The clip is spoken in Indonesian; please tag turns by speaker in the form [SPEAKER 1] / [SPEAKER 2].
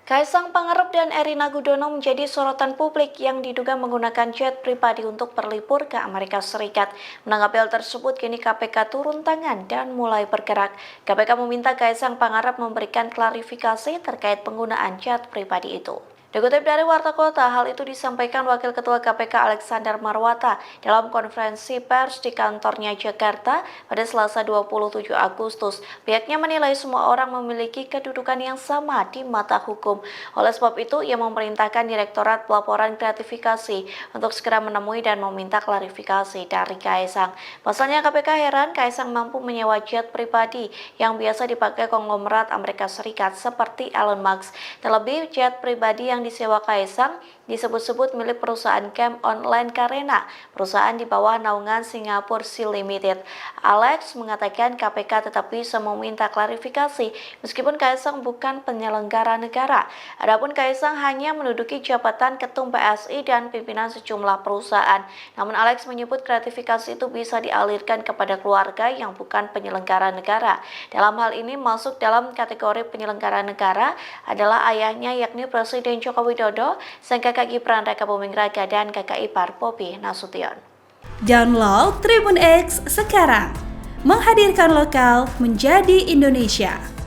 [SPEAKER 1] Kaisang Pangarep dan Erina Gudono menjadi sorotan publik yang diduga menggunakan jet pribadi untuk berlibur ke Amerika Serikat. Menanggapi hal tersebut, kini KPK turun tangan dan mulai bergerak. KPK meminta Kaisang Pangarep memberikan klarifikasi terkait penggunaan jet pribadi itu. Dikutip dari Warta Kota, hal itu disampaikan Wakil Ketua KPK Alexander Marwata dalam konferensi pers di kantornya Jakarta pada Selasa 27 Agustus. Pihaknya menilai semua orang memiliki kedudukan yang sama di mata hukum. Oleh sebab itu, ia memerintahkan Direktorat Pelaporan Gratifikasi untuk segera menemui dan meminta klarifikasi dari Kaisang. Pasalnya KPK heran Kaisang mampu menyewa jet pribadi yang biasa dipakai konglomerat Amerika Serikat seperti Elon Musk. Terlebih, jet pribadi yang disewa Kaisang disebut-sebut milik perusahaan game online Karena, perusahaan di bawah naungan Singapore Sea Limited. Alex mengatakan KPK tetap bisa meminta klarifikasi meskipun Kaisang bukan penyelenggara negara. Adapun Kaisang hanya menduduki jabatan ketum PSI dan pimpinan sejumlah perusahaan. Namun Alex menyebut gratifikasi itu bisa dialirkan kepada keluarga yang bukan penyelenggara negara. Dalam hal ini masuk dalam kategori penyelenggara negara adalah ayahnya yakni Presiden Joko Widodo, sang kakak Gibran Raka Buming Raka dan kakak ipar Bobi Nasution.
[SPEAKER 2] Download Tribun X sekarang, menghadirkan lokal menjadi Indonesia.